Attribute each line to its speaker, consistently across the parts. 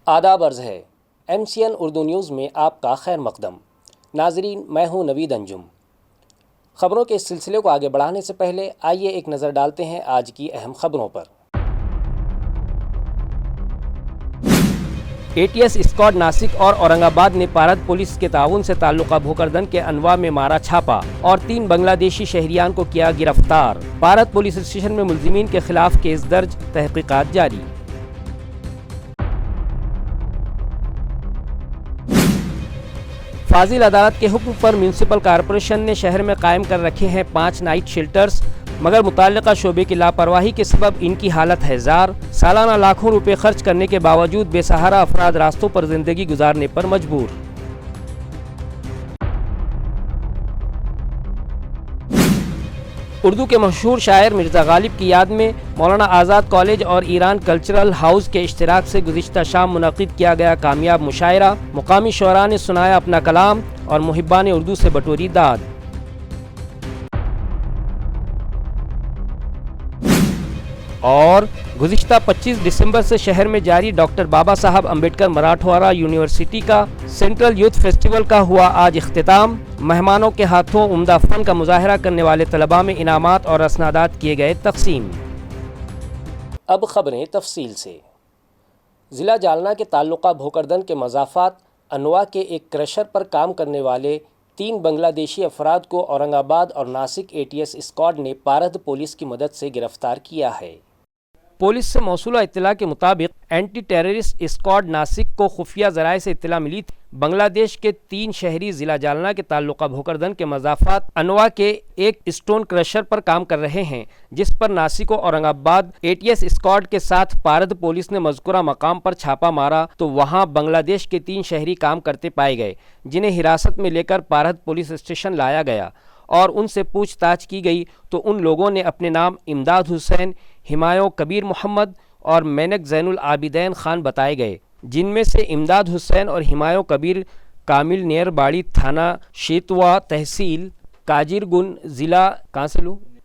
Speaker 1: آداب عرض ہے MCN اردو نیوز میں آپ کا خیر مقدم۔ ناظرین، میں ہوں نوید انجم۔ خبروں کے اس سلسلے کو آگے بڑھانے سے پہلے آئیے ایک نظر ڈالتے ہیں آج کی اہم خبروں پر۔ ATS اسکواڈ ناسک اور اورنگ آباد نے پارد پولیس کے تعاون سے تعلقہ بھوکردن کے انواع میں مارا چھاپا اور 3 بنگلہ دیشی شہریان کو کیا گرفتار۔ پارد پولیس اسٹیشن میں ملزمین کے خلاف کیس درج، تحقیقات جاری۔ فاضل عدالت کے حکم پر میونسپل کارپوریشن نے شہر میں قائم کر رکھے ہیں 5 نائٹ شیلٹرز، مگر متعلقہ شعبے کی لاپرواہی کے سبب ان کی حالت ہے زار۔ سالانہ لاکھوں روپے خرچ کرنے کے باوجود بے سہارا افراد راستوں پر زندگی گزارنے پر مجبور۔ اردو کے مشہور شاعر مرزا غالب کی یاد میں مولانا آزاد کالج اور ایران کلچرل ہاؤس کے اشتراک سے گزشتہ شام منعقد کیا گیا کامیاب مشاعرہ۔ مقامی شعراء نے سنایا اپنا کلام اور محبان اردو سے بٹوری داد۔ اور گزشتہ 25 دسمبر سے شہر میں جاری ڈاکٹر بابا صاحب امبیڈکر مراٹھواڑہ یونیورسٹی کا سینٹرل یوتھ فیسٹیول کا ہوا آج اختتام۔ مہمانوں کے ہاتھوں عمدہ فن کا مظاہرہ کرنے والے طلباء میں انعامات اور اسنادات کیے گئے تقسیم۔ اب خبریں تفصیل سے۔ ضلع جالنہ کے تعلقہ بھوکردن کے مضافات انواع کے ایک کریشر پر کام کرنے والے 3 بنگلہ دیشی افراد کو اورنگ آباد اور ناسک ATS اسکواڈ نے پارد پولیس کی مدد سے گرفتار کیا ہے۔ پولیس سے موصولہ اطلاع کے مطابق اینٹی ٹیررسٹ اسکواڈ ناسک کو خفیہ ذرائع سے اطلاع ملی تھی بنگلہ دیش کے 3 شہری ضلع جالنہ کے تعلقہ بھوکردن کے مضافات انواع کے ایک اسٹون کریشر پر کام کر رہے ہیں، جس پر ناسک و اورنگ آباد ATS اسکواڈ کے ساتھ پارد پولیس نے مذکورہ مقام پر چھاپا مارا تو وہاں بنگلہ دیش کے 3 شہری کام کرتے پائے گئے، جنہیں حراست میں لے کر پارد پولیس اسٹیشن لایا گیا اور ان سے پوچھ تاچھ کی گئی تو ان لوگوں نے اپنے نام امداد حسین، ہمایوں کبیر محمد اور مینک زین العابدین خان بتائے گئے، جن میں سے امداد حسین اور ہمایوں کبیر کامل نیر باڑی تھانہ شیتوا تحصیل کاجیرگن ضلع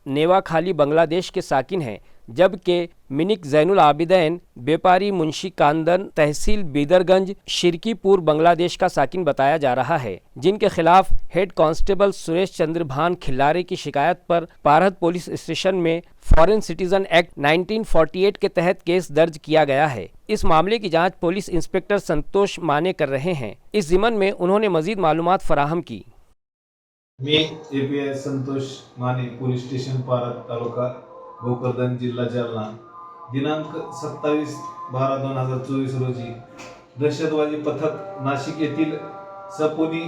Speaker 1: نیوا کھالی بنگلہ دیش کے ساکن ہیں، جبکہ منک زین العابدین بیپاری منشی کاندن تحصیل بیدرگنج شرکی پور بنگلہ دیش کا ساکن بتایا جا رہا ہے، جن کے خلاف ہیڈ کانسٹیبل سریش چندر بھان کھلارے کی شکایت پر پارد پولیس اسٹیشن میں فارن سٹیزن ایکٹ 1948 کے تحت کیس درج کیا گیا ہے۔ اس معاملے کی جانچ پولیس انسپکٹر سنتوش مانے کر رہے ہیں۔ اس ضمن میں انہوں نے مزید معلومات فراہم کی۔
Speaker 2: मी API संतोष माने पोलीस स्टेशन पारद तालुका भोकरदन जिल्हा जालना दिनांक 27/12/2024 रोजी दहशतवादी पथक नाशिक येथील सपोनी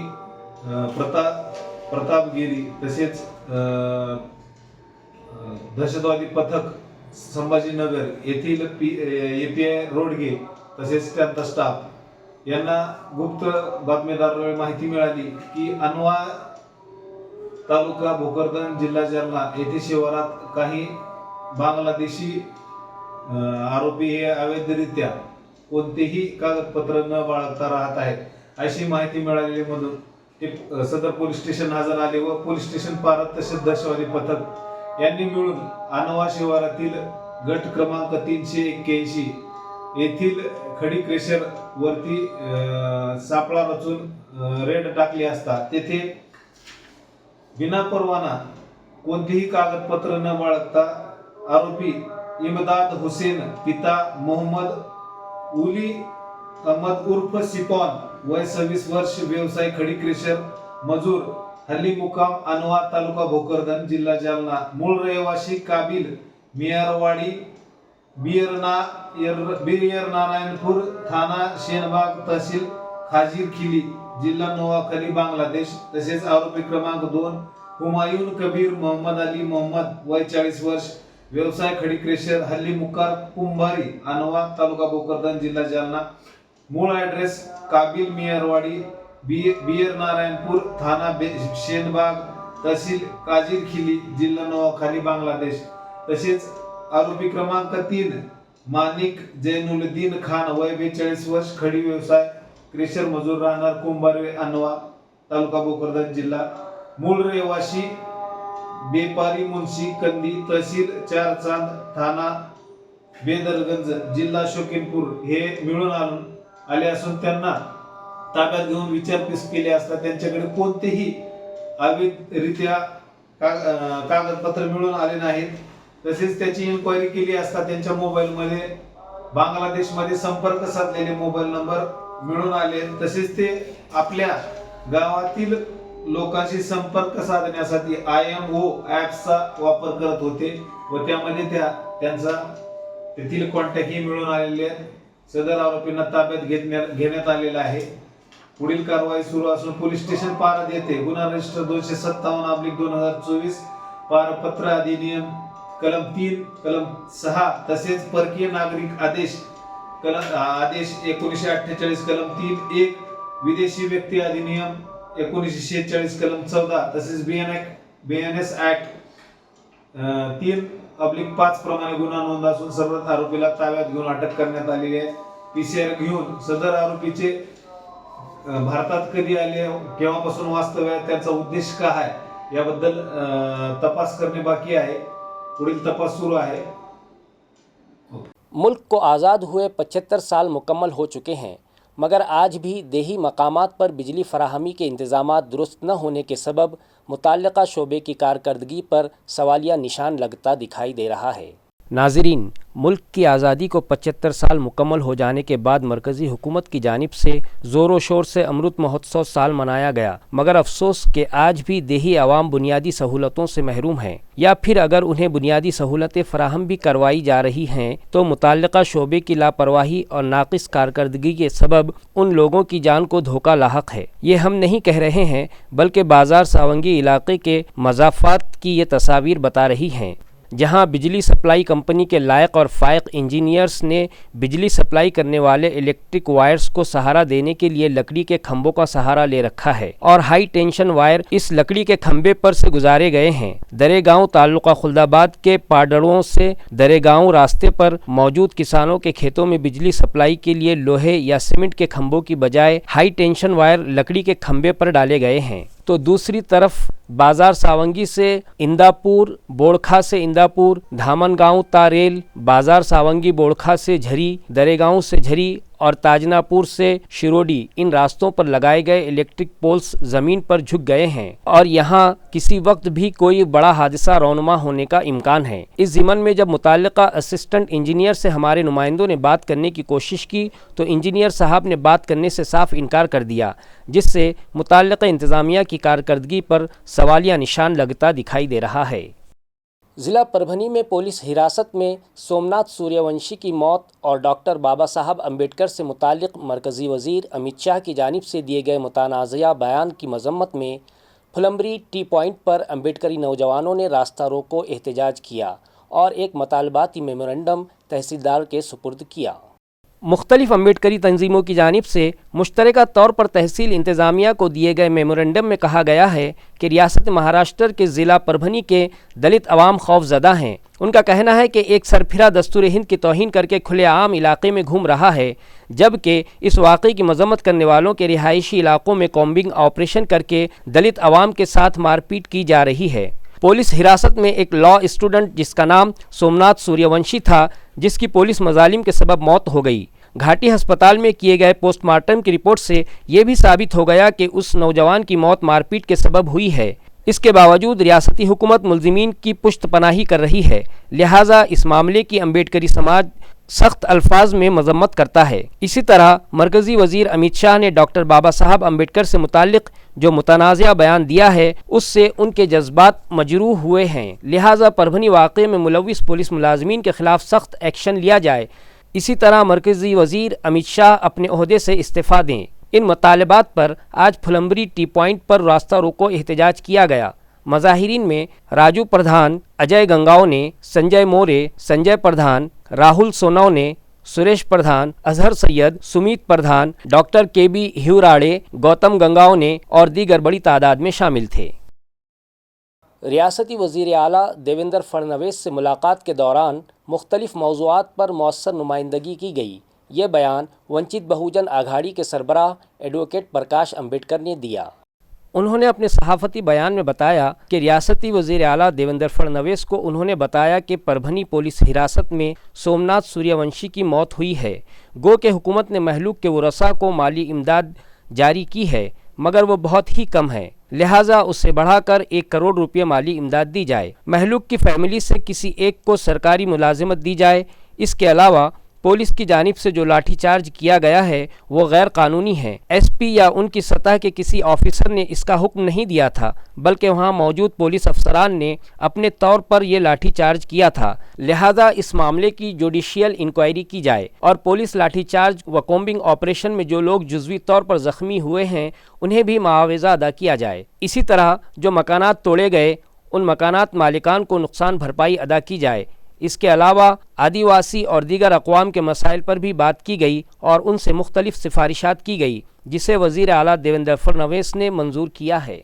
Speaker 2: प्रतापगिरी तसेच दहशतवादी पथक संभाजीनगर येथील API रोडगे तसेच त्यांचा स्टाफ यांना गुप्त बातमीदाराद्वारे माहिती मिळाली की अनवा तालुका भोकरदन जिल्हा जालना येथे शिवारात काही बांगलादेशी आरोपी हे अवैधरित्या कोणतेही कागदपत्र न बाळगता राहत आहेत अशी माहिती मिळालेली ते सदर पोलीस स्टेशन हजर आले व पोलीस स्टेशन पारद तसेच दहशतवादी पथक यांनी मिळून अनवा शिवारातील गट क्रमांक 381 येथील खडी क्रेशर वरती सापळा रचून रेड टाकली असता तेथे बिना परवाना कोणतेही कागदपत्र न बाळगता आरोपी इमदाद हुसेन पिता मोहम्मद उली अहमद उर्फ सिपॉन वय 26 वर्ष व्यवसाय खडी क्रेशर मजूर हल्ली मुकाम अनवा तालुका भोकरदन जिल्हा जालना मूळ रहिवासी काबिल मियारवाडी बियर नारायणपूर थाना शेनबाग तहसील खाजीरखिली जिल्हा नोआखली बांगलादेश तसेच आरोपी क्रमांक 2 हुमायून कबीर मोहम्मद अली मोहम्मद वय 40 वर्ष व्यवसाय खडी क्रेशर हल्ली मुकार कुंभारी अनवा तालुका भोकरदन जिल्हा जालना मूळ ॲड्रेस काबिल मियारवाडी बियर नारायणपूर थाना शेनबाग तहसील काजीरखिली जिल्हा नोआखली बांगलादेश तसेच आरोपी क्रमांक 3 मानिक जैनुलदीन खान वय 42 वर्ष खडी व्यवसाय क्रेशर मजूर राहणार कुंभारवे अनवा तालुका भोकरदन जिल्हा मूळ रहिवासी बेपारी मुंशी कंदी तहसील चारचांद थाना बेदरगंज जिल्हा शोकीनपूर हे मिळून आले असून त्यांना ताब्यात घेऊन विचारपूस केली असता त्यांच्याकडे कोणतेही अवैधरित्या कागदपत्र मिळून आले नाहीत. तसेच त्याची इन्क्वायरी केली असता त्यांच्या मोबाईलमध्ये बांगलादेशमध्ये संपर्क साधलेले मोबाईल नंबर मिळून आले. तसेच ते आपल्या गावातील लोकांशी संपर्क साधण्यासाठी IMO ॲप्सचा वापर करत होते व त्यामध्ये त्यांचा तेथील कॉन्टॅक्टही मिळून आलेले आहेत. सदर आरोपींना ताब्यात घेण्यात आलेला आहे. पुढील कारवाई सुरू असून पोलीस स्टेशन पारद येथे गुन्हा रजिस्टर 257/2024 पारपत्र अधिनियम कलम 3 कलम 6 तसेच परकीय नागरिक आदेश 1948 कलम 3(1) विदेशी व्यक्ती अधिनियम 1946 कलम 14 तसेच BNS ऍक्ट 3/5 प्रमाणे गुन्हा नोंद असून सर्व आरोपीला ताब्यात घेऊन अटक करण्यात आलेली आहे. PCR घेऊन सदर आरोपीचे भारतात कधी आले, केव्हापासून वास्तव्य, त्यांचा उद्देश काय आहे याबद्दल तपास करणे बाकी आहे. पुढील तपास सुरू आहे.
Speaker 1: मुल्क को आज़ाद हुए 75 साल मुकम्मल हो चुके हैं, मगर आज भी देही मकामात पर बिजली फराहमी के इंतज़ामात दुरुस्त न होने के सबब मुताल्लिक़ा शोबे की कारकर्दगी पर सवालिया निशान लगता दिखाई दे रहा है. नाज़रीन, मुल्क की आज़ादी को 75 साल मुकम्मल हो जाने के बाद मरकज़ी हुकूमत की जानिब से ज़ोर व शोर से अमृत महोत्सव साल मनाया गया, मगर अफसोस कि आज भी देही आवाम बुनियादी सहूलतों से महरूम हैं, या फिर अगर उन्हें बुनियादी सहूलतें फ़राहम भी करवाई जा रही हैं तो मुताल्लिक़ा शोबे की लापरवाही और नाक़िस कारकर्दगी के सबब उन लोगों की जान को धोखा लाहक है. ये हम नहीं कह रहे हैं, बल्कि बाज़ार सावंगी इलाक़े के मज़ाफ़ात की ये तस्वीर बता रही हैं, जहां बिजली सप्लाई कंपनी के लायक और फायक इंजीनियर्स ने बिजली सप्लाई करने वाले इलेक्ट्रिक वायर्स को सहारा देने के लिए लकड़ी के खंभों का सहारा ले रखा है और हाई टेंशन वायर इस लकड़ी के खंभे पर से गुजारे गए हैं. दरेगांव ताल्लुका खुल्दाबाद के पाडड़ों से दरेगांव रास्ते पर मौजूद किसानों के खेतों में बिजली सप्लाई के लिए लोहे या सीमेंट के खंभों की बजाय हाई टेंशन वायर लकड़ी के खंभे पर डाले गए हैं. तो दूसरी तरफ बाज़ार सावंगी से इंदापुर, बोड़खा से इंदापुर, धामनगांव तारेल, बाज़ार सावंगी बोड़खा से झरी, दरेगांव से झरी और ताजनापुर से शिरोडी, इन रास्तों पर लगाए गए इलेक्ट्रिक पोल्स ज़मीन पर झुक गए हैं और यहाँ किसी वक्त भी कोई बड़ा हादसा रौनुमा होने का इम्कान है. इस ज़िमन में जब मुताल्लिक़ा असिस्टेंट इंजीनियर से हमारे नुमाइंदों ने बात करने की कोशिश की तो इंजीनियर साहब ने बात करने से साफ इनकार कर दिया, जिससे मुताल्लिक़ा इंतज़ामिया की कारकर्दगी पर सवालिया निशान लगता दिखाई दे रहा है. ज़िला परभनी में पुलिस हिरासत में सोमनाथ सूर्यवंशी की मौत और डॉक्टर बाबा साहब अम्बेडकर से मुताल्लिक़ मरकज़ी वज़ीर अमित शाह की जानिब से दिए गए मुतनाज़िया बयान की मज़म्मत में फुलम्बरी टी पॉइंट पर अम्बेडकरी नौजवानों ने रास्ता रोको एहतजाज किया और एक मतालबाती मेमोरेंडम तहसीलदार के सुपुर्द किया. मुख्तलिफ अम्बेडकरी तंजीमों की जानिब से मुश्तरका तौर पर तहसील इंतज़ामिया को दिए गए मेमोरेंडम में कहा गया है कि रियासत महाराष्ट्र के ज़िला परभनी के दलित अवाम खौफज़दा हैं. उनका कहना है कि एक सरफिरा दस्तूर हिंद की तौहीन करके खुलेआम इलाके में घूम रहा है, जबकि इस वाक़े की मज़म्मत करने वालों के रिहायशी इलाकों में कॉम्बिंग ऑपरेशन करके दलित अवाम के साथ मारपीट की जा रही है. पुलिस हिरासत में एक लॉ स्टूडेंट जिसका नाम सोमनाथ सूर्यवंशी था, जिसकी पुलिस मजालिम के सबब मौत हो गई. घाटी अस्पताल में किए गए पोस्टमार्टम की रिपोर्ट से ये भी साबित हो गया कि उस नौजवान की मौत मारपीट के सबब हुई है. इसके बावजूद रियासती हुकूमत मुल्ज़िमीन की पुश्त पनाही कर रही है, लिहाजा इस मामले की अम्बेडकरी समाज सख्त अल्फाज में मजम्मत करता है. इसी तरह मरकज़ी वज़ीर अमित शाह ने डॉक्टर बाबा साहब अम्बेडकर से मुताल्लिक़ जो मुतनाज़िया बयान दिया है उससे उनके जज्बात मजरूह हुए हैं, लिहाजा परभनी वाक़े में मुलव्विस पुलिस मुलाज़मीन के ख़िलाफ़ सख्त एक्शन लिया जाए. इसी तरह मरकज़ी वज़ीर अमित शाह अपने ओहदे से इस्तीफ़ा दें. इन मुतालबात पर आज फुलम्बरी टी पॉइंट पर रास्ता रोको एहतजाज किया गया. मज़ाहिरीन में राजू प्रधान, अजय गंगावने, संजय मोरे, संजय प्रधान, राहुल सोनवने, सुरेश प्रधान, अजहर सैयद, सुमीत प्रधान, डॉक्टर KB ह्यूराड़े, गौतम गंगावने और दीगर बड़ी तादाद में शामिल थे. रियासती वज़ीर आला देवेंद्र फडणवीस से मुलाकात के दौरान मुख्तलिफ मौज़ूआत पर मौसर नुमाइंदगी की गई. ये बयान वंचित बहुजन आघाड़ी के सरबराह एडवोकेट प्रकाश अम्बेडकर ने दिया. उन्होंने अपने सहाफती बयान में बताया कि रियासती वज़ीर आला देवेंद्र फडणवीस को उन्होंने बताया कि परभनी पुलिस हिरासत में सोमनाथ सूर्यवंशी की मौत हुई है। गो के हुकूमत ने महलूक के वरसा को माली इमदाद जारी की है, मगर वो बहुत ही कम है, लिहाजा उससे बढ़ाकर 1 करोड़ रुपये माली इमदाद दी जाए। महलूक की फैमिली से किसी एक को सरकारी मुलाजिमत दी जाए। इसके अलावा पुलिस की जानिब से जो लाठीचार्ज किया गया है वो गैर कानूनी है। एसपी या उनकी सतह के किसी ऑफिसर ने इसका हुक्म नहीं दिया था, बल्कि वहां मौजूद पुलिस अफसरान ने अपने तौर पर ये लाठीचार्ज किया था। लिहाजा इस मामले की जुडिशियल इंक्वायरी की जाए और पुलिस लाठीचार्ज व कॉम्बिंग ऑपरेशन में जो लोग जुज़वी तौर पर ज़ख्मी हुए हैं उन्हें भी मुआवजा अदा किया जाए। इसी तरह जो मकानात तोड़े गए उन मकानात मालिकान को नुकसान भरपाई अदा की जाए। इसके अलावा आदिवासी और दीगर अक़वाम के मसाइल पर भी बात की गई और उनसे मुख्तलिफ सिफारिशात की गई, जिसे वज़ीर आला देवेंद्र फडणवीस ने मंजूर किया है।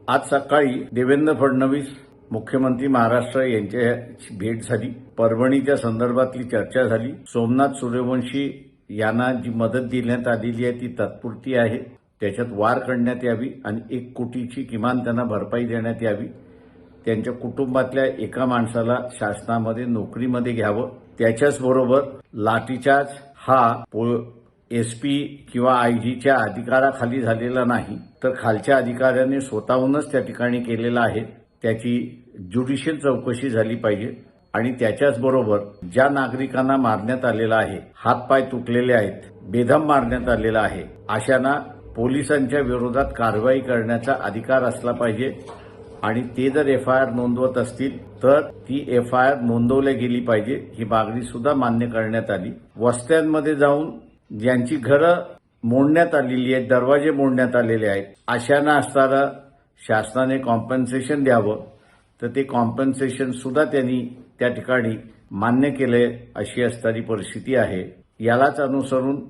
Speaker 3: आज सकाळी देवेंद्र फडणवीस मुख्यमंत्री महाराष्ट्र यांची भेट झाली। परभणीच्या संदर्भातली चर्चा झाली। सोमनाथ सूर्यवंशी यांना जी मदत देण्यात आलेली आहे ती तात्पुरती आहे, त्याच्यात वाढ करण्यात यावी आणि 1 कोटीची किमान त्यांना भरपाई देण्यात यावी। त्यांच्या कुटुंबातल्या एका माणसाला शासनामध्ये नोकरीमध्ये घ्यावं। त्याच्याच बरोबर लाठीचार्ज हा एसपी किंवा आयजीच्या अधिकाराखाली झालेला नाही, तर खालच्या अधिकाऱ्यांनी स्वतःहूनच त्या ठिकाणी केलेला आहे। त्याची ज्युडिशियल चौकशी झाली पाहिजे आणि त्याच्याच बरोबर ज्या नागरिकांना मारण्यात आलेला आहे, हातपाय तुटलेले आहेत, बेदम मारण्यात आलेला आहे, अशांना पोलिसांच्या विरोधात कारवाई करण्याचा अधिकार असला पाहिजे आणि ते जर एफआयआर नोंदवत असतील तर ती एफआयआर नोंदवली गेली पाहिजे, ही मागणी सुद्धा मान्य करण्यात आली। वस्त्यांमध्ये जाऊन ज्यांची घरं मोडण्यात आलेली आहेत, दरवाजे मोडण्यात आलेले आहेत, अशांना असताना शासनाने कॉम्पन्सेशन द्यावं, तर ते कॉम्पन्सेशन सुद्धा त्यांनी त्या ठिकाणी मान्य केले, अशी असणारी परिस्थिती आहे। यालाच अनुसरून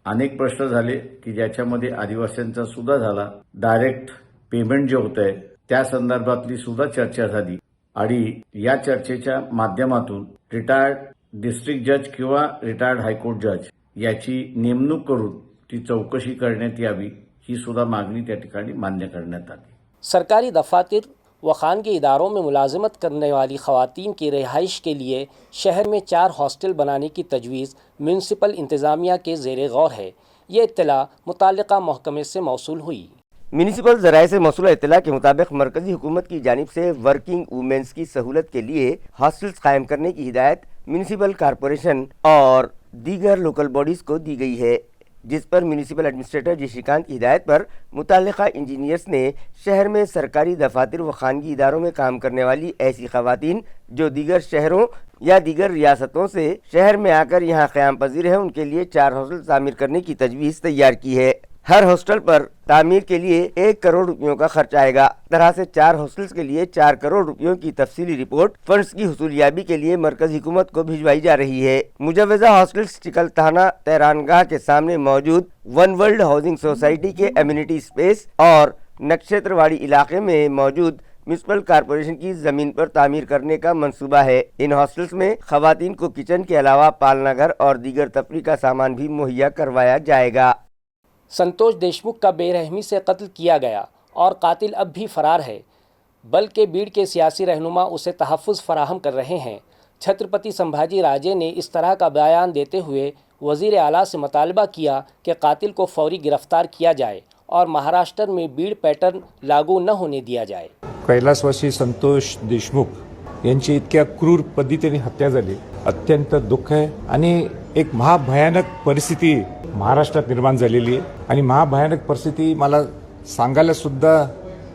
Speaker 3: अनेक प्रश्न झाले की ज्याच्यामध्ये आदिवासींचा सुद्धा झाला। डायरेक्ट पेमेंट जे होतंय त्या संदर्भातली सुद्धा चर्चा झाली आणि या चर्चेच्या माध्यमातून रिटायर्ड डिस्ट्रिक्ट जज किंवा रिटायर्ड हायकोर्ट जज याची नेमणूक करून ती चौकशी करण्यात यावी, ही सुद्धा मागणी त्या ठिकाणी मान्य करण्यात आली।
Speaker 1: सरकारी दफातर व खानगी इदारों में मुलाजमत करने वाली ख़वातीन की रिहाइश के लिए शहर में 4 हॉस्टल बनाने की तजवीज़ म्यूनसिपल इंतज़ामिया के ज़ेर गौर है। ये इत्तला मुताल्लिक़ा महकमे से मौसूल हुई।
Speaker 4: म्यूनिसिपल ज़राए से मौसूल इत्तला के मुताबिक मरकज़ी हुकूमत की जानिब से वर्किंग वुमेंस की सहूलत के लिए हॉस्टल्स कायम करने की हिदायत म्यूनिसिपल कॉरपोरेशन और दीगर लोकल बॉडीज़ को दी गई है, जिस पर म्यूनिसिपल एडमिनिस्ट्रेटर जी श्रीकांत की हिदायत पर मुताल्लिक़ा इंजीनियर्स ने शहर में सरकारी दफातर व खानगी इदारों में काम करने वाली ऐसी ख़वातीन जो दीगर शहरों या दीगर रियासतों से शहर में आकर यहाँ क़याम पजीर हैं, उनके लिए 4 हॉस्टल तामीर करने की तजवीज़ तैयार की है। हर हॉस्टल पर तामीर के लिए 1 करोड़ रुपयों का खर्च आएगा। तरह से 4 हॉस्टल्स के लिए 4 करोड़ रुपयों की तफसीली रिपोर्ट फंड्स की हुसूलियाबी के लिए मरकज़ी हुकूमत को भिजवाई जा रही है। मुजव्वज़ा हॉस्टल्स चिकल थाना तहरानगाह के सामने मौजूद वन वर्ल्ड हाउसिंग सोसाइटी के एम्यूनिटी स्पेस और नक्षत्रवाड़ी इलाके में मौजूद म्यूनिसिपल कॉरपोरेशन की ज़मीन पर तामीर करने का मंसूबा है। इन हॉस्टल्स में ख़वातीन को किचन के अलावा पालना घर और दीगर तफरी का सामान भी मुहैया करवाया जाएगा।
Speaker 1: संतोष देशमुख का बेरहमी से कत्ल किया गया और कातिल अब भी फरार है, बल्कि बीड़ के सियासी रहनुमा उसे तहफ़्फ़ुज़ फराहम कर रहे हैं। छत्रपति संभाजी राजे ने इस तरह का बयान देते हुए वज़ीर आला से मुतालबा किया कि कातिल को फौरी गिरफ्तार किया जाए और महाराष्ट्र में बीड़ पैटर्न लागू न होने दिया जाए।
Speaker 5: कैलासवासी संतोष देशमुख यांची इतक्या क्रूर पद्धतीने हत्या झाली, अत्यंत दुःख आहे आणि एक महाभयानक परिस्थिती महाराष्ट्रात निर्माण झालेली आहे आणि महाभयानक परिस्थिती मला सांगायला सुद्धा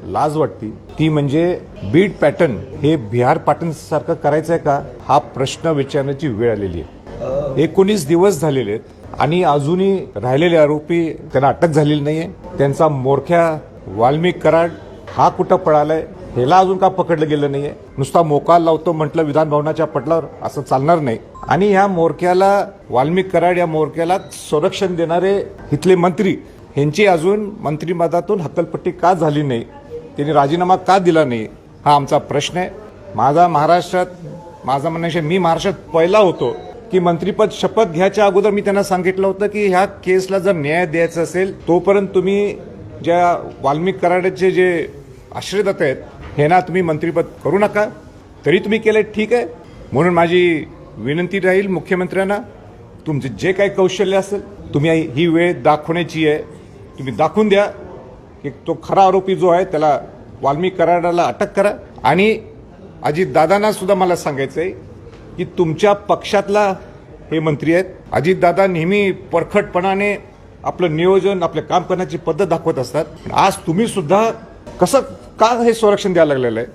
Speaker 5: लाज वाटते। ती म्हणजे बीड पॅटर्न हे बिहार पॅटर्न सारखं करायचं आहे का, हा प्रश्न विचारण्याची वेळ आलेली आहे। 19 दिवस झालेले आहेत आणि अजूनही राहिलेले आरोपी त्यांना अटक झालेली नाहीये। त्यांचा मोरख्या वाल्मिक कराड हा कुठं पळालाय ह्याला अजून का पकडलं गेलं नाहीये। नुसता मोकाल लावतो म्हटलं विधान भवनाच्या पटलावर, असं चालणार नाही। आणि ह्या मोरक्याला वाल्मिक कराड या मोरक्याला संरक्षण देणारे इथले मंत्री यांची अजून मंत्रिमंडळातून हक्कलपट्टी का झाली नाही, त्यांनी राजीनामा का दिला नाही, हा आमचा प्रश्न आहे। माझा म्हणणं मी महाराष्ट्रात पहिला होतो की मंत्रीपद शपथ घ्यायच्या अगोदर मी त्यांना सांगितलं होतं की ह्या केसला जर न्याय द्यायचा असेल तोपर्यंत तुम्ही ज्या वाल्मिक कराडाचे जे आश्रयदाते आहेत ह्यांना तुम्ही मंत्रिपद करू नका, तरी तुम्ही केलं ठीक आहे. म्हणून माझी विनंती राहील मुख्यमंत्र्यांना, तुमचे जे काही कौशल्य असेल तुम्ही ही वेळ दाखवण्याची आहे, तुम्ही दाखवून द्या की तो खरा आरोपी जो आहे त्याला वाल्मिक कराडाला अटक करा. आणि अजितदादांना सुद्धा मला सांगायचं आहे की तुमच्या पक्षातला हे मंत्री आहेत. अजितदादा नेहमी परखडपणाने आपलं नियोजन, आपलं काम करण्याची पद्धत दाखवत असतात. आज तुम्ही सुद्धा कसं का हे संरक्षण द्यायला लागलेलं आहे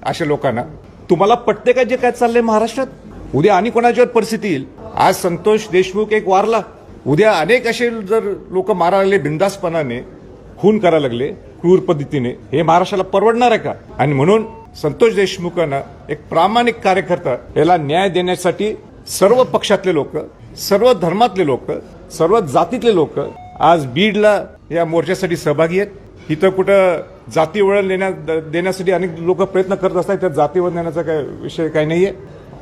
Speaker 5: अशा लोकांना? तुम्हाला पटते का जे काय चाललंय महाराष्ट्रात? उद्या आणि कोणाच्यावर परिस्थिती येईल. आज संतोष देशमुख एक वारला, उद्या अनेक असे जर लोक मारायला लागले बिनधास्तपणाने, खून करायला लागले क्रूर पद्धतीने, हे महाराष्ट्राला परवडणार आहे का? आणि म्हणून संतोष देशमुखांना एक प्रामाणिक कार्यकर्ता याला न्याय देण्यासाठी सर्व पक्षातले लोक, सर्व धर्मातले लोक, सर्व जातीतले लोक आज बीडला या मोर्चासाठी सहभागी आहेत. इथं कुठं जाती वळण देण्यासाठी अनेक लोक प्रयत्न करत असतात, त्यात जाती वळण देण्याचा काय विषय काही नाहीये.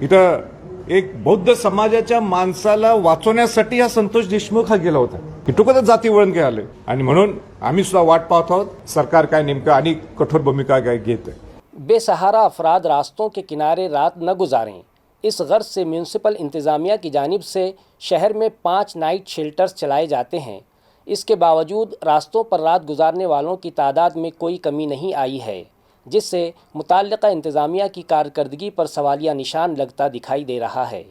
Speaker 5: इथं एक बौद्ध समाजाच्या माणसाला वाचवण्यासाठी हा संतोष देशमुख हा गेला होता. कुठं जाती वळण काय आलं? आणि म्हणून आम्ही सुद्धा वाट पाहत आहोत सरकार काय नेमकं आणि कठोर भूमिका काय घेत आहे.
Speaker 1: बेसहारा अफराद रास्तों के किनारे रात न गुजारें, इस गर्ज से म्यूनसिपल इंतज़ामिया की जानिब से शहर में 5 नाइट शेल्टर्स चलाए जाते हैं. इसके बावजूद रास्तों पर रात गुजारने वालों की तादाद में कोई कमी नहीं आई है, जिससे मुताल्लिक़ा इंतज़ामिया की कारकर्दगी पर सवालिया निशान लगता दिखाई दे रहा है.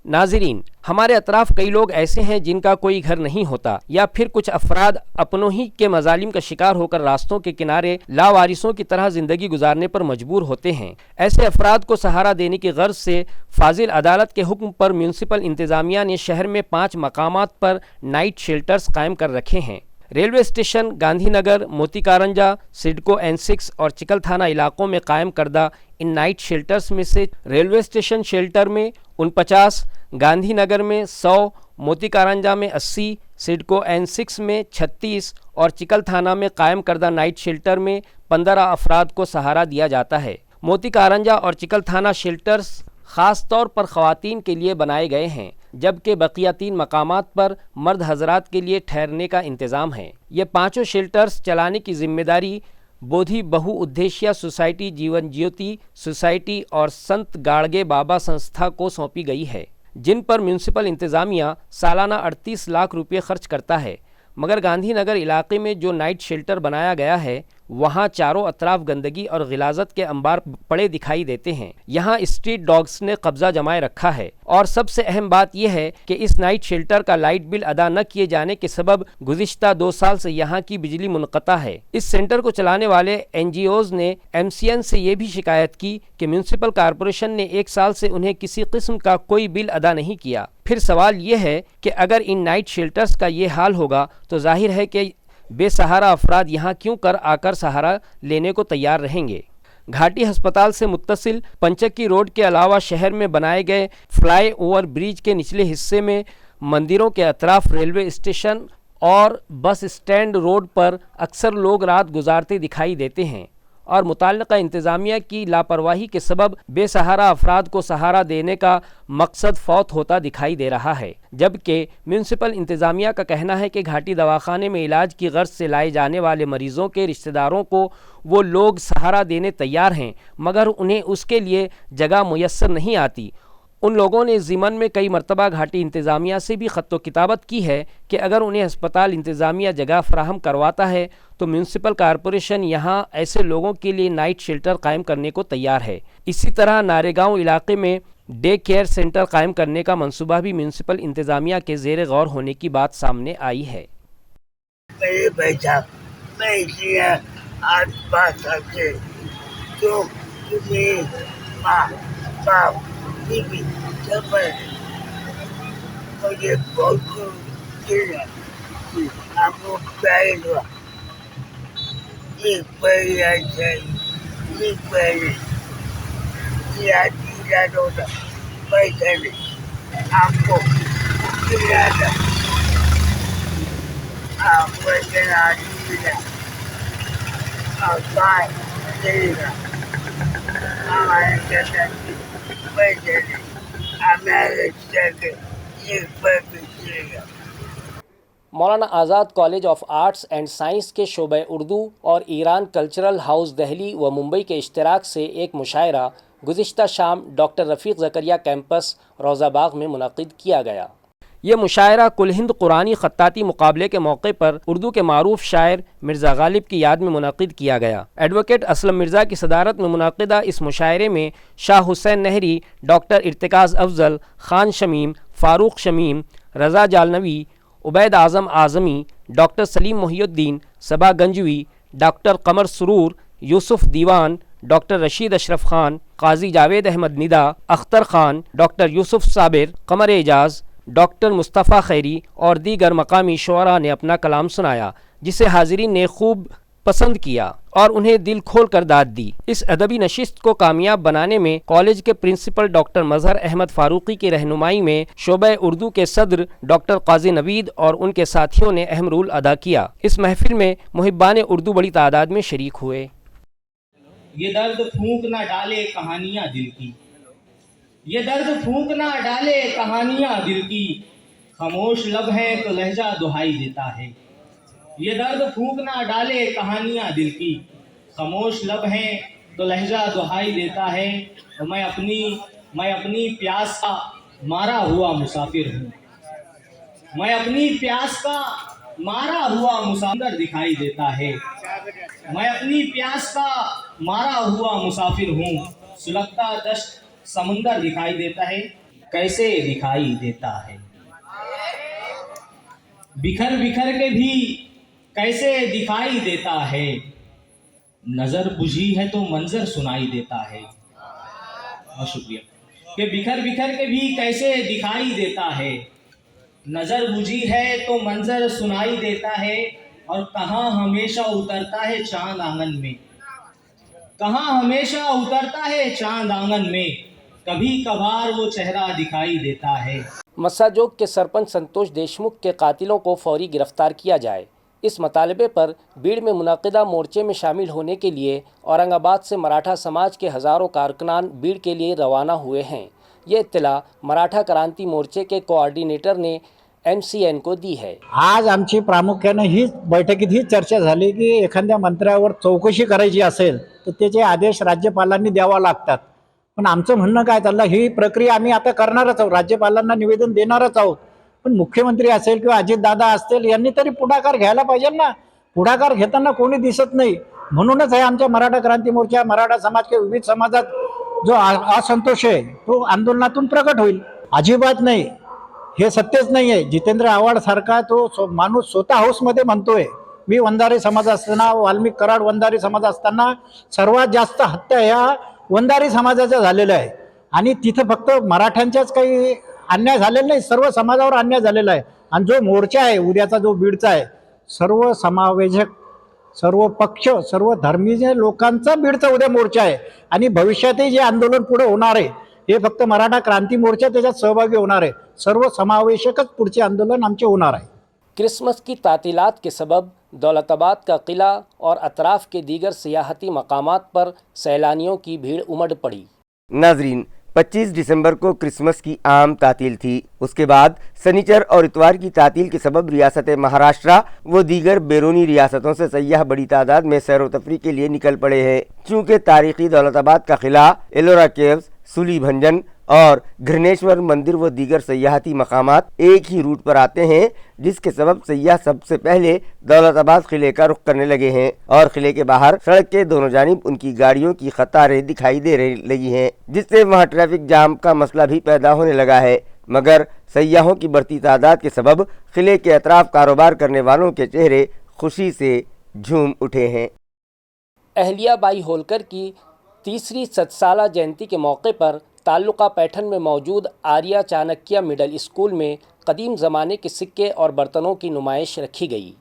Speaker 1: नाज़रीन, हमारे अतराफ़ कई लोग ऐसे हैं जिनका कोई घर नहीं होता, या फिर कुछ अफराद अपनों ही के मजालिम का शिकार होकर रास्तों के किनारे लावारिसों की तरह ज़िंदगी गुजारने पर मजबूर होते हैं. ऐसे अफराद को सहारा देने की गर्ज से फाजिल अदालत के हुक्म पर म्यूनसिपल इंतज़ामिया ने शहर में 5 मकामात पर नाइट शेल्टर्स कायम कर रखे हैं. रेलवे स्टेशन, गांधीनगर, मोती कारंजा, सिडको N6 और चिकल थाना इलाकों में कायम करदा इन नाइट शेल्टर्स में से रेलवे स्टेशन शेल्टर में 49, गांधीनगर में 100, मोती कारंजा में 80, सिडको N6 में 36 और चिकल थाना में कायम करदा नाइट शेल्टर में 15 अफराद को सहारा दिया जाता है. मोती कारंजा और चिकल थाना शेल्टर्स ख़ास तौर पर ख़वातीन के लिए बनाए गए हैं, जबकि बकिया 3 मकामात पर मर्द हजरात के लिए ठहरने का इंतज़ाम है. ये पाँचों शेल्टर्स चलाने की जिम्मेदारी बोधि बहुउद्देशीय सोसाइटी जीवन ज्योति सोसाइटी और संत गाड़गे बाबा संस्था को सौंपी गई है, जिन पर म्यूनसिपल इंतज़ामिया सालाना 38 लाख रुपये खर्च करता है. मगर गांधीनगर इलाके में जो नाइट शेल्टर बनाया गया है वहाँ चारों अतराफ गंदगी और गिलाजत के अंबार पड़े दिखाई देते हैं. यहाँ स्ट्रीट डॉग्स ने कब्जा जमाए रखा है. और सबसे अहम बात यह है कि इस नाइट शेल्टर का लाइट बिल अदा न किए जाने के सबब गुज़िश्ता 2 साल से यहाँ की बिजली मुनक़ता है. इस सेंटर को चलाने वाले NGOs ने MCN से ये भी शिकायत की कि म्यूनसिपल कॉरपोरेशन ने 1 साल से उन्हें किसी किस्म का कोई बिल अदा नहीं किया. फिर सवाल ये है कि अगर इन नाइट शेल्टर्स का ये हाल होगा तो जाहिर है कि बेसहारा अफराद यहाँ क्यों कर आकर सहारा लेने को तैयार रहेंगे. घाटी अस्पताल से मुत्तसिल पंचक्की रोड के अलावा शहर में बनाए गए फ्लाई ओवर ब्रिज के निचले हिस्से में, मंदिरों के अतराफ, रेलवे स्टेशन और बस स्टैंड रोड पर अक्सर लोग रात गुजारते दिखाई देते हैं और मुताल्लिक़ा इंतज़ामिया की लापरवाही के सबब बेसहारा अफराद को सहारा देने का मकसद फौत होता दिखाई दे रहा है. जबकि म्यूनसिपल इंतज़ामिया का कहना है कि घाटी दवाखाने में इलाज की गर्ज से लाए जाने वाले मरीज़ों के रिश्तेदारों को वो लोग सहारा देने तैयार हैं, मगर उन्हें उसके लिए जगह मुयस्सर नहीं आती. उन लोगों ने ज़िमन में कई मरतबा घाटी इंतज़ामिया से भी ख़त किताबत की है कि अगर उन्हें अस्पताल इंतज़ामिया जगह फराहम करवाता है तो म्यूनसिपल कॉरपोरेशन यहाँ ऐसे लोगों के लिए नाइट शेल्टर कायम करने को तैयार है. इसी तरह नारेगांव इलाके में डे केयर सेंटर कायम करने का मंसूबा भी म्यूनसिपल इंतज़ामिया के ज़ेर गौर होने की बात सामने आई है.
Speaker 6: मुझे बहुत आपको प्यारे हुआ एक पहले होता पैसा नहीं आपको खिलाता आपको मिला और गाय देगा हमारे कहते पैसे नहीं हमारे एक पर भी
Speaker 1: Maulana Azad college of arts and science के शोबे उर्दू और ईरान कल्चरल हाउस दिल्ली व मुंबई के इश्तराक से एक मुशायरा गुज़िश्ता शाम डॉक्टर रफ़ीक ज़करिया कैंपस रोज़ा बाग में मुनक़िद किया गया। ये मुशायरा कुल हिंद कुरानी ख़त्ताती मुकाबले के मौके पर उर्दू के मारूफ शायर मिर्ज़ा गालिब की याद में मुनक़िद किया गया। एडवोकेट असलम मिर्ज़ा की सदारत में मुनक़िदा इस मुशायरे में शाह हुसैन नहरी, डॉक्टर इर्तिकाज़ अफजल, खान शमीम, फ़ारूक शमीम, रज़ा जालनवी, उबैद आज़म आज़मी, डॉक्टर सलीम मोहिउद्दीन, सबा गंजवी, डॉक्टर कमर सुरूर, यूसुफ दीवान, डॉक्टर रशीद अशरफ खान, काजी जावेद अहमद निदा, अख्तर खान, डॉक्टर यूसुफ साबिर, कमर एजाज, डॉक्टर मुस्तफ़ा खैरी और दीगर मकामी शुअरा ने अपना कलाम सुनाया, जिसे हाज़रीन ने खूब पसंद किया और उन्हें दिल खोल कर दाद दी। इस अदबी नशिस्त को कामयाब बनाने में कॉलेज के प्रिंसिपल डॉक्टर मजहर अहमद फारूकी की रहनुमाई में शोबे उर्दू के सदर डॉक्टर काजी नवीद और उनके साथियों ने अहम रोल अदा किया। इस महफिल में मुहिब्बान उर्दू बड़ी तादाद में शरीक हुए।
Speaker 7: ये दर्द फूंक ना डाले कहानियाँ दिल की, ये दर्द फूंक ना डाले कहानियाँ दिल की, खामोश लब है तो लहजा दुहाई देता है। ये दर्द फूंक ना डाले कहानियाँ दिल की, खामोश लब है तो लहजा दुहाई देता है। तो मैं अपनी प्यास का मारा हुआ मुसाफिर हूँ, मैं अपनी प्यास का मारा हुआ मुसाफिर दिखाई देता है। मैं अपनी प्यास का मारा हुआ मुसाफिर हूँ, सुलगता दश्त समुंदर दिखाई देता है। कैसे दिखाई देता है, बिखर बिखर के भी कैसे दिखाई देता है। नजर बुझी है तो मंजर सुनाई देता है। बहुत शुक्रिया। कि बिखर बिखर के भी कैसे दिखाई देता है, नजर बुझी है तो मंजर सुनाई देता है। और कहाँ हमेशा उतरता है चांद आंगन में, कहाँ हमेशा उतरता है चांद आंगन में, कभी कभार वो चेहरा दिखाई देता है।
Speaker 1: मस्साजोग के सरपंच संतोष देशमुख के कातिलों को फौरी गिरफ्तार किया जाए, इस मतालबे पर भीड़ में मुनक़िदा मोर्चे में शामिल होने के लिए औरंगाबाद से मराठा समाज के हज़ारों कारकुनान भीड़ के लिए रवाना हुए हैं। ये इत्तला मराठा क्रांति मोर्चे के कोऑर्डिनेटर ने MCN को दी है।
Speaker 8: आज आमची प्रामुख्याने ही बैठकीत ही चर्चा झाली की एखाद्या मंत्र्यावर चौकशी करायची असेल तर त्याचे आदेश राज्यपालांनी द्यावा लागतात। पण आमचं म्हणणं काय चाललं, ही प्रक्रिया आम्ही आता करणारच आहोत, राज्यपालांना निवेदन देणारच आहोत। पण मुख्यमंत्री असेल किंवा अजितदादा असतील यांनी तरी पुढाकार घ्यायला पाहिजे ना। पुढाकार घेताना कोणी दिसत नाही, म्हणूनच आहे आमच्या मराठा क्रांती मोर्चा मराठा समाज के विविध समाजात जो असंतोष आहे तो आंदोलनातून प्रकट होईल। अजिबात नाही, हे सत्यच नाही आहे। जितेंद्र आव्हाड सारखा तो माणूस स्वतः हाऊसमध्ये म्हणतोय मी वंजारी समाज असताना, वाल्मिक कराड वंजारी समाज असताना सर्वात जास्त हत्या ह्या वंजारी समाजाच्या झालेल्या आहे। आणि तिथं फक्त मराठ्यांच्याच काही अन्याय झालेला नाही, सर्व समाजावर अन्याय झालेला आहे। आणि जो मोर्चा आहे उद्याचा जो बीडचा आहे, सर्व समावेशक, सर्व पक्ष, सर्व धर्मीय लोकांचा बीडचा उद्या मोर्चा आहे। आणि भविष्यातही जे आंदोलन पुढे होणार आहे हे फक्त मराठा क्रांती मोर्चा त्याच्यात सहभागी होणार आहे। सर्व समावेशकच पुढचे आंदोलन आमचे होणार आहे।
Speaker 1: क्रिसमस की तातीलात के सबब दौलताबाद का किला और अतराफ़ के दीगर सियाहती मकामात पर सैलानियों की भीड़ उमड़ पड़ी।
Speaker 4: नाजरीन, 25 दिसंबर को क्रिसमस की आम तातील थी। उसके बाद शनिचर और इतवार की तातील के सबब रियासत महाराष्ट्र व दीगर बैरूनी रियासतों से सयाह बड़ी तादाद में सैर व तफरी के लिए निकल पड़े हैं। चूँकि तारीखी दौलताबाद का किला, एलोरा केव्स, सूली भंजन और घृणेश्वर मंदिर व दीगर सयाहती मकामात एक ही रूट पर आते हैं, जिसके सबब सयाह सबसे पहले दौलताबाद किले का रुख करने लगे हैं और किले के बाहर सड़क के दोनों जानिब उनकी गाड़ियों की कतारें दिखाई दे लगी हैं, जिससे वहां ट्रैफिक जाम का मसला भी पैदा होने लगा है। मगर सयाहों की बढ़ती तादाद के सबब किले के अतराफ कारोबार करने वालों के चेहरे खुशी से झूम उठे हैं।
Speaker 1: अहलिया बाई होलकर की 3री सतसाला जयंती के मौके पर ताल्लुका पैठन में मौजूद आर्या चाणक्य मिडल स्कूल में कदीम ज़माने के सिक्के और बर्तनों की नुमाइश रखी गई।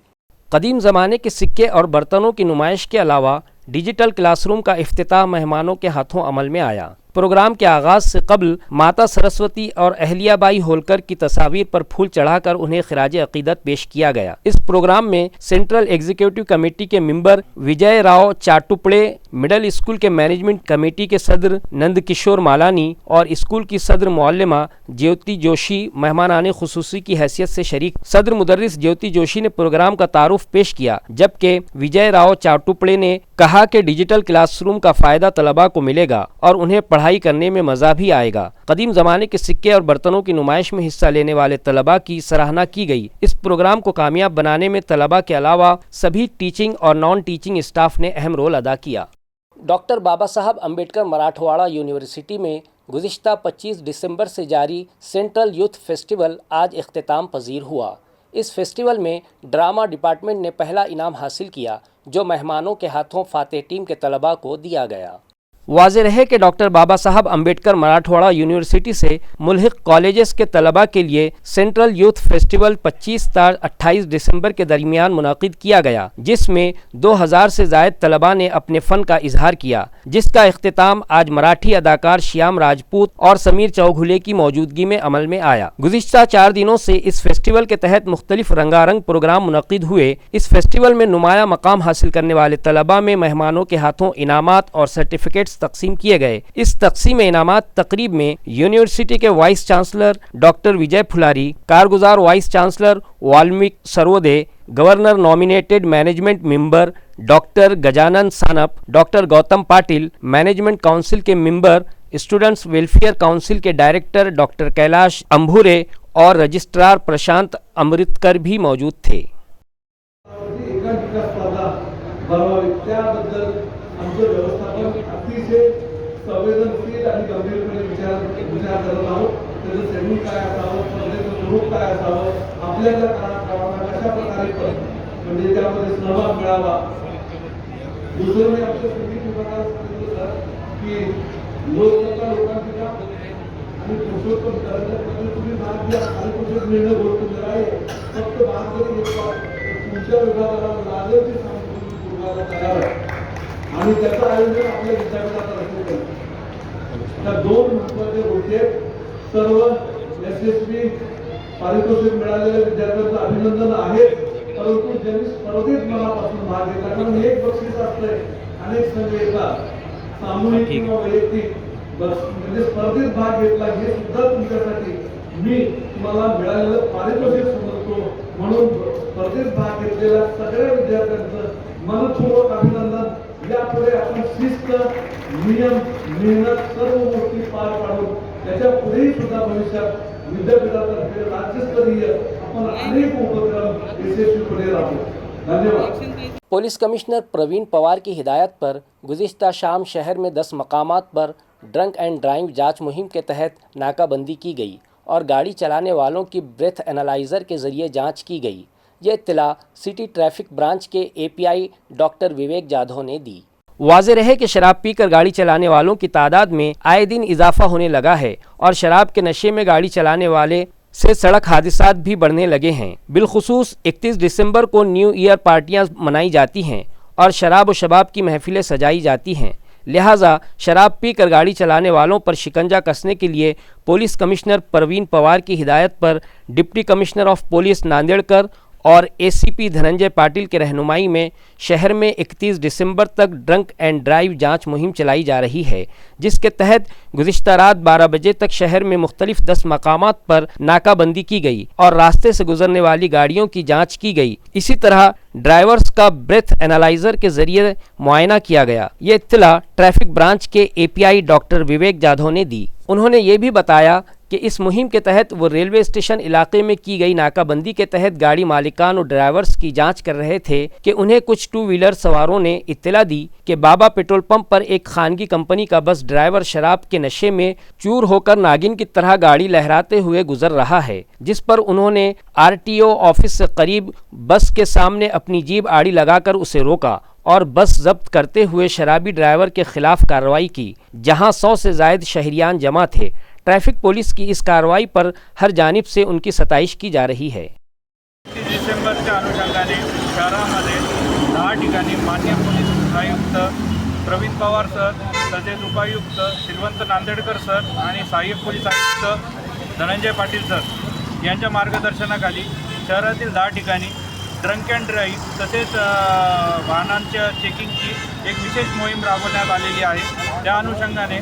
Speaker 1: कदीम ज़माने के सिक्के और बर्तनों की नुमाइश के अलावा डिजिटल क्लासरूम का इफ्तिताह मेहमानों के हाथों अमल में आया। प्रोग्राम के आगाज़ से कबल माता सरस्वती और अहलिया बाई होलकर की तस्वीर पर फूल चढ़ाकर उन्हें खिराज अकीदत पेश किया गया। इस प्रोग्राम में सेंट्रल एग्जीक्यूटिव कमेटी के मेंबर विजय राव चाटुपड़े, मिडल स्कूल के मैनेजमेंट कमेटी के सदर नंदकिशोर मालानी और स्कूल की सदर मुअल्लिमा ज्योति जोशी मेहमानाने खुसूसी की हैसियत से शरीक। सदर मुदर्रिस ज्योति जोशी ने प्रोग्राम का तारुफ पेश किया, जबकि विजय राव चाटुपड़े ने कहा कि डिजिटल क्लासरूम का फ़ायदा तलबा को मिलेगा और उन्हें पढ़ाई करने में मज़ा भी आएगा। कदीम ज़माने के सिक्के और बर्तनों की नुमाइश में हिस्सा लेने वाले तलबा की सराहना की गई। इस प्रोग्राम को कामयाब बनाने में तलबा के अलावा सभी टीचिंग और नॉन टीचिंग स्टाफ ने अहम रोल अदा किया। डॉक्टर बाबा साहब अम्बेडकर मराठवाड़ा यूनिवर्सिटी में गुज़िश्ता 25 दिसंबर से जारी सेंट्रल यूथ फेस्टिवल आज इख्तिताम पजीर हुआ। इस फेस्टिवल में ड्रामा डिपार्टमेंट ने पहला इनाम हासिल किया, जो मेहमानों के हाथों फातेह टीम के तलबा को दिया गया। वाज़ेह रहे कि डॉक्टर बाबा साहब अम्बेडकर मराठवाड़ा यूनिवर्सिटी से मुल्हिक कॉलेजेस के तलबा के लिए सेंट्रल यूथ फेस्टिवल 25 से 28 दिसंबर के दरमियान मुनाकिद किया गया, जिसमें 2000 से ज़ायद तलबा ने अपने फ़न का इजहार किया, जिसका इख्तिताम आज मराठी अदाकार श्याम राजपूत और समीर चौघुले की मौजूदगी में अमल में आया। गुज़िश्ता 4 दिनों से इस फेस्टिवल के तहत मुख्तलिफ रंगारंग प्रोग्राम मुनक़िद हुए। इस फेस्टिवल में नुमाया मकाम हासिल करने वाले तलबा में मेहमानों के हाथों इनामात और सर्टिफिकेट तकसीम किए गए। इस तकसीम इनामात तकरीब में यूनिवर्सिटी के vice chancellor doctor Vijay Phulari, कारगुजार vice chancellor Valmiki Sarvodaya, governor nominated management member doctor Gajanan Sanap, doctor Gautam Patil, management council के मेंबर, स्टूडेंट्स वेलफेयर काउंसिल के डायरेक्टर डॉक्टर कैलाश अंभुरे और रजिस्ट्रार प्रशांत अमृतकर भी मौजूद थे।
Speaker 2: आमचं व्यवस्थापन अतिशय संवेदनशील आणि गंभीरपणे विचार करत आहोत। त्याचं शेड्यूल काय असावं, स्पर्धेचं स्वरूप काय असावं, आपल्याला कामाला कशा प्रकारे म्हणजे त्यामध्ये सहभाग मिळावा। दुसरं मी आमच्या संगीत विभागाला सांगितलं की लोकांची का आणि पुरुषोत्तम करण्यामध्ये तुम्ही भाग घ्या आणि कुठे निर्णय होतो नाही, फक्त भाग जरी घेतला तुमच्या विभागाला लागेल ती सामग्री तुम्हाला तयार आहे आणि त्याचं आयोजन आपल्या विद्यापीठात असेल। त्या 2 महत्त्वाच्या गोष्टी सर्व यशस्वी पारितोषिक मिळालेल्या विद्यार्थ्यांचं अभिनंदन आहे, परंतु ज्यांनी स्पर्धेत मनापासून भाग घेतला, कारण एक बक्षीस असते, अनेक संघ येतात, सामूहिक किंवा वैयक्तिक म्हणजे स्पर्धेत भाग घेतला हे सुद्धा तुमच्यासाठी मी तुम्हाला मिळालेलं पारितोषिक समजतो। म्हणून स्पर्धेत भाग घेतलेल्या सगळ्या विद्यार्थ्यांचं मनपूर्वक अभिनंदन। यापुढे आपण शिस्त, नियम, मेहनत सर्व गोष्टी पार पाडून त्याच्या पुढेही सुद्धा भविष्यात विद्यापीठातर्फे राज्यस्तरीय आपण अनेक उपक्रम यशस्वीपणे राबवू। धन्यवाद।
Speaker 1: पुलिस कमिश्नर प्रवीण पवार की हिदायत पर गुज़िश्ता शाम शहर में 10 मकामात पर ड्रंक एंड ड्राइव जांच मुहिम के तहत नाकाबंदी की गई और गाड़ी चलाने वालों की ब्रेथ एनालाइज़र के ज़रिए जांच की गई। ये इत्तला सिटी ट्रैफिक ब्रांच के एपीआई डॉक्टर विवेक जाधव ने दी। वाज़ेह रहे कि शराब पीकर गाड़ी चलाने वालों की तादाद में आए दिन इजाफा होने लगा है और शराब के नशे में गाड़ी चलाने वाले से सड़क हादसात भी बढ़ने लगे हैं। बिलखुसूस 31 दिसंबर को न्यू ईयर पार्टियां मनाई जाती हैं और शराब व शबाब की महफिलें सजाई जाती हैं। लिहाजा शराब पीकर गाड़ी चलाने वालों पर शिकंजा कसने के लिए पुलिस कमिश्नर प्रवीण पवार की हिदायत पर deputy commissioner of police Nandedkar और एसीपी धनंजय पाटिल के रहनुमाई में शहर में 31 दिसंबर तक ड्रंक एंड ड्राइव जांच मुहिम चलाई जा रही है, जिसके तहत गुज़िश्ता रात 12 बजे तक शहर में मुख्तलिफ 10 मकामात पर नाकाबंदी की गई और रास्ते से गुजरने वाली गाड़ियों की जांच की गई। इसी तरह ड्राइवर्स का ब्रेथ एनालाइजर के जरिए मुआयना किया गया। ये इत्तला ट्रैफिक ब्रांच के एपीआई डॉक्टर विवेक जाधव ने दी। उन्होंने ये भी बताया कि इस मुहिम के तहत वो रेलवे स्टेशन इलाके में की गई नाकाबंदी के तहत गाड़ी मालिकान और ड्राइवर्स की जांच कर रहे थे कि उन्हें कुछ 2 व्हीलर सवारों ने इत्तला दी कि बाबा पेट्रोल पंप पर एक खानगी कंपनी का बस ड्राइवर शराब के नशे में चूर होकर नागिन की तरह गाड़ी लहराते हुए गुजर रहा है, जिस पर उन्होंने आरटीओ ऑफिस से करीब बस के सामने अपनी जीप आड़ी लगाकर उसे रोका और बस जब्त करते हुए शराबी ड्राइवर के खिलाफ कार्रवाई की, जहां 100 से ज़ायद शहरियान जमा थे। ट्रैफिक पुलिस की इस कार्रवाई पर हर जानिब से उनकी सताइश की जा रही है।
Speaker 9: 30 डिसेंबरच्या अनुषंगाने शहरामध्ये 10 ठिकाणी मान्य पोलीस आयुक्त प्रवीण पवार सर, तसेच उपायुक्त श्रीवंत नांदेडकर सर आणि सहाय्यक पोलीस आयुक्त धनंजय पाटील सर यांच्या मार्गदर्शनाखाली शहरातील 10 ठिकाणी ड्रंक अँड ड्राईव्ह तसेच वाहनांच्या चेकिंगची एक विशेष मोहीम राबवण्यात आलेली आहे. त्या अनुषंगाने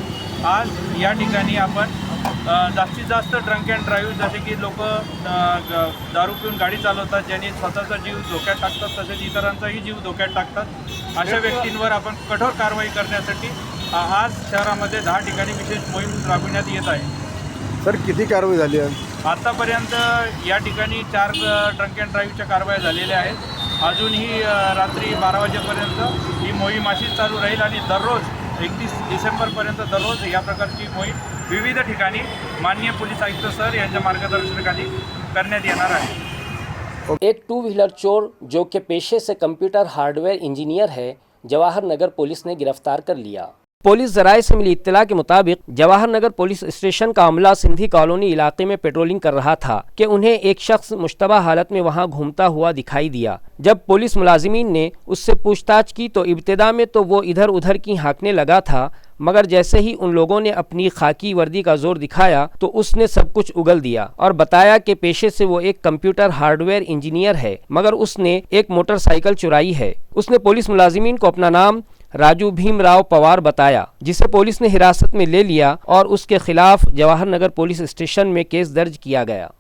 Speaker 9: आज या ठिकाणी आपण जास्तीत जास्त ड्रंक अँड ड्राईव्ह जसे की लोक दारू पिऊन गाडी चालवतात, ज्यांनी स्वतःचा जीव धोक्यात टाकतात तसेच इतरांचाही जीव धोक्यात टाकतात, अशा व्यक्तींवर आपण कठोर कारवाई करण्यासाठी आज शहरामध्ये 10 ठिकाणी विशेष मोहीम राबविण्यात येत आहे.
Speaker 10: सर किती कारवाई झाली आहे?
Speaker 9: आत्तापर्यंत या ठिकाणी 4 ड्रंक अँड ड्राईव्हच्या कारवाया झालेल्या आहेत. अजूनही रात्री 12 वाजेपर्यंत ही मोहीम अशीच चालू राहील आणि दररोज 31 डिसेंबरपर्यंत दररोज या प्रकारची मोहीम विविध ठिकाणी माननीय पोलीस आयुक्त सर यांच्या मार्गदर्शनाखाली करण्यात येणार आहे.
Speaker 1: एक 2 व्हीलर चोर जो कि पेशे से कंप्यूटर हार्डवेयर इंजीनियर है, जवाहर नगर पुलिस ने गिरफ्तार कर लिया. पुलिस जराये से मिली इत्तला के मुताबिक जवाहर नगर पुलिस स्टेशन का अमला सिंधी कॉलोनी इलाके में पेट्रोलिंग कर रहा था कि उन्हें एक शख्स मुश्तबा हालत में वहां घूमता हुआ दिखाई दिया. जब पुलिस मुलाजिमीन ने उससे पूछताछ की तो इब्तिदा में तो वो इधर उधर की हाँकने लगा था, मगर जैसे ही उन लोगों ने अपनी खाकी वर्दी का जोर दिखाया तो उसने सब कुछ उगल दिया और बताया कि पेशे से वो एक कंप्यूटर हार्डवेयर इंजीनियर है, मगर उसने एक मोटरसाइकिल चुराई है. उसने पुलिस मुलाजिमीन को अपना नाम राजू भीमराव पवार बताया, जिसे पुलिस ने हिरासत में ले लिया और उसके खिलाफ जवाहर नगर पुलिस स्टेशन में केस दर्ज किया गया.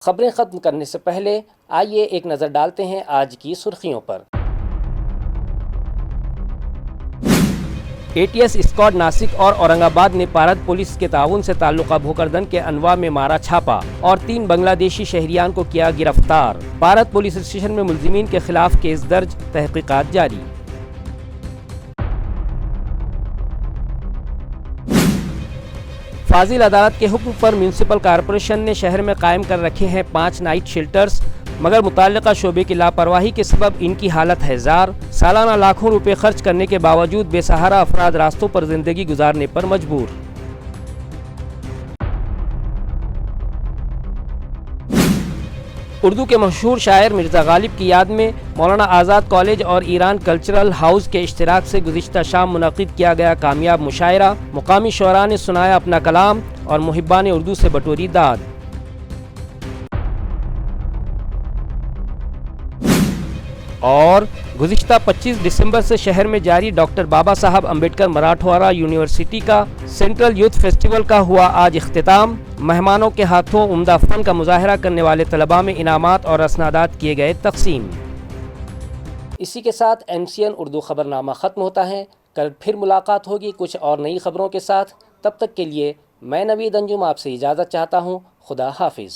Speaker 1: खबरें ख़त्म करने से पहले आइए एक नज़र डालते हैं आज की सुर्खियों पर. ATS स्क्वाड नासिक और औरंगाबाद ने पारद पुलिस के ताउन से ताल्लुक़ा भोकरदन के अनवा में मारा छापा और 3 बांग्लादेशी शहरियान को किया गिरफ्तार. पारद पुलिस स्टेशन में मुलजिमीन के खिलाफ केस दर्ज, तहकीकात जारी. फाजिल अदालत के हुक्म पर म्यूनसिपल कॉरपोरेशन ने शहर में कायम कर रखे हैं 5 नाइट शेल्टर्स, मगर मुताल्लिका शोबे की लापरवाही के सबब इनकी हालत है जार. सालाना लाखों रुपए खर्च करने के बावजूद बेसहारा अफराद रास्तों पर जिंदगी गुजारने पर मजबूर. उर्दू के मशहूर शायर मिर्ज़ा गालिब की याद में मौलाना आज़ाद कॉलेज और ईरान कल्चरल हाउस के इश्तिराक से गुज़िश्ता शाम मुनक़िद किया गया कामयाब मुशायरा. मुकामी शुअरा ने सुनाया अपना कलाम और मुहिब्बान उर्दू से बटोरी दाद. और गुज़िश्ता 25 दिसंबर से शहर में जारी डॉक्टर बाबा साहब अम्बेडकर मराठवाड़ा यूनिवर्सिटी का सेंट्रल यूथ फेस्टिवल का हुआ आज इख्तिताम. मेहमानों के हाथों उम्दा फ़न का मुजाहरा करने वाले तलबा में इनामात और असनादात किए गए तकसीम. इसी के साथ MCN उर्दू ख़बरनामा ख़त्म होता है. कल फिर मुलाकात होगी कुछ और नई ख़बरों के साथ. तब तक के लिए मैं नवीद अंजुम आपसे इजाज़त चाहता हूँ. खुदा हाफिज़.